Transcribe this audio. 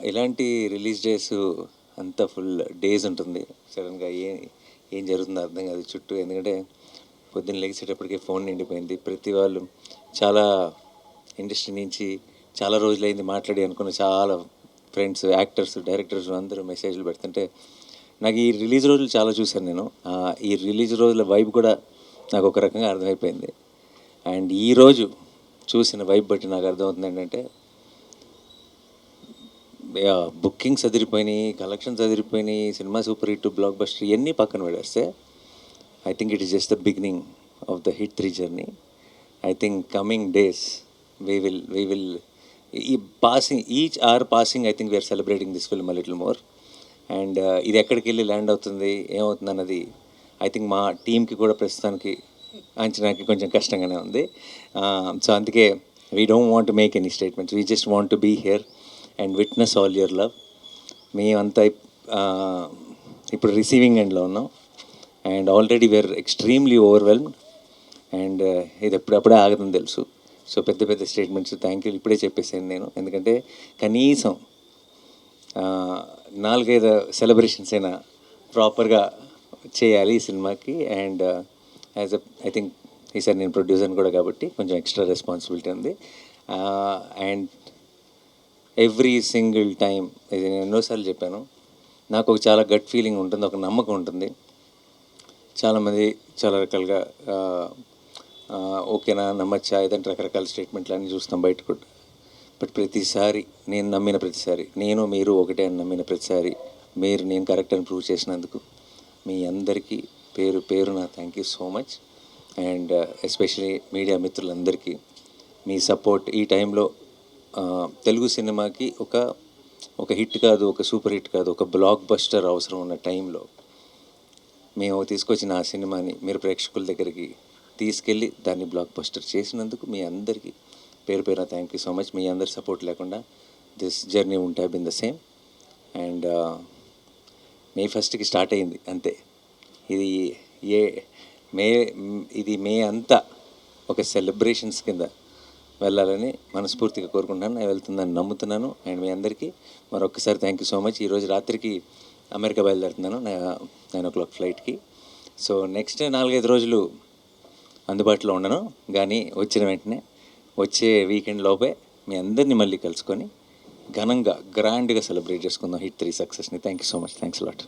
ఇలాంటి release days అంతా full days ఉంటుంది. సడన్గా ఏం జరుగుతుందో అర్థం కాదు చుట్టూ. ఎందుకంటే పొద్దున్న లేచేటప్పటికే ఫోన్ నిండిపోయింది. ప్రతి వాళ్ళు చాలా ఇండస్ట్రీ నుంచి చాలా రోజులైంది మాట్లాడి అనుకున్న చాలా ఫ్రెండ్స్, యాక్టర్స్, డైరెక్టర్స్ అందరూ మెసేజ్లు పెడుతుంటే నాకు ఈ రిలీజ్ రోజులు చాలా చూశాను నేను. ఈ రిలీజ్ రోజుల వైబ్ కూడా నాకు ఒక రకంగా అర్థమైపోయింది. అండ్ ఈరోజు చూసిన వైబ్ బట్టి నాకు అర్థమవుతుంది ఏంటంటే బుకింగ్స్ అదిరిపోయినాయి, కలెక్షన్స్ అదిరిపోయినాయి, సినిమా సూపర్ హిట్, బ్లాక్ బస్టర్ ఇవన్నీ పక్కన పెడేస్తే I think it is just the beginning of the hit 3 journey. I think coming days we will be passing each are passing I think we are celebrating this film a little more. And ఇది ఎక్కడికి వెళ్ళి land అవుతుంది, ఏమవుతుంది అన్నది I think మా టీంకి కూడా ప్రస్తుతానికి అంచనాకి కొంచెం కష్టంగానే ఉంది. సో అందుకే we don't want to make any statements, we just want to be here and witness all your love. మేమంతా ఇప్పుడు రిసీవింగ్ ఎండ్లో ఉన్నాం and already we are extremely overwhelmed. And ఇది ఎప్పుడప్పుడే ఆగదని తెలుసు. సో పెద్ద పెద్ద స్టేట్మెంట్స్ థ్యాంక్ యూ ఇప్పుడే చెప్పేసాను నేను. ఎందుకంటే కనీసం 4-5 సెలబ్రేషన్స్ అయినా ప్రాపర్గా చేయాలి ఈ సినిమాకి. అండ్ యాజ్ ఐ థింక్ ఈసారి నేను ప్రొడ్యూసర్ని కూడా కాబట్టి కొంచెం ఎక్స్ట్రా రెస్పాన్సిబిలిటీ ఉంది. అండ్ ఎవ్రీ సింగిల్ టైం, ఇది నేను ఎన్నోసార్లు చెప్పాను, నాకు ఒక చాలా గట్ ఫీలింగ్ ఉంటుంది, ఒక నమ్మకం ఉంటుంది. చాలామంది చాలా రకాలుగా ఓకేనా, నమ్మచ్చా, ఏదంటే రకరకాల స్టేట్మెంట్లు అన్నీ చూస్తాం బయట కూడా. బట్ ప్రతిసారి నేను నమ్మిన ప్రతిసారి, నేను మీరు ఒకటే అని నమ్మిన ప్రతిసారి మీరు నేను కరెక్ట్ అని ప్రూవ్ చేసినందుకు మీ అందరికీ పేరు పేరున thank you so much. And especially media మిత్రులందరికీ మీ సపోర్ట్ ఈ టైంలో తెలుగు సినిమాకి ఒక హిట్ కాదు, ఒక సూపర్ హిట్ కాదు, ఒక బ్లాక్ బస్టర్ అవసరం ఉన్న టైంలో మేము తీసుకొచ్చిన ఆ సినిమాని మీరు ప్రేక్షకుల దగ్గరికి తీసుకెళ్ళి దాన్ని బ్లాక్ బస్టర్ చేసినందుకు మీ అందరికీ పేరు పేరున థ్యాంక్ యూ సో మచ్. మీ అందరి సపోర్ట్ లేకుండా this journey won't have been the same. And May 1కి స్టార్ట్ అయింది అంతే. ఇది మే అంతా ఒక సెలబ్రేషన్స్ కింద వెళ్ళాలని మనస్ఫూర్తిగా కోరుకుంటున్నాను. నేను వెళ్తుందని నమ్ముతున్నాను. అండ్ మీ అందరికీ మరొకసారి థ్యాంక్ యూ సో మచ్. ఈరోజు రాత్రికి అమెరికా బయలుదేరుతున్నాను 9 o'clock ఫ్లైట్కి. సో నెక్స్ట్ 4-5 రోజులు అందుబాటులో ఉండను, కానీ వచ్చిన వెంటనే వచ్చే వీకెండ్ లోపే మీ అందరినీ మళ్ళీ కలుసుకొని ఘనంగా గ్రాండ్గా సెలబ్రేట్ చేసుకుందాం హిట్ 3 సక్సెస్ని. Thank you so much. Thanks lot.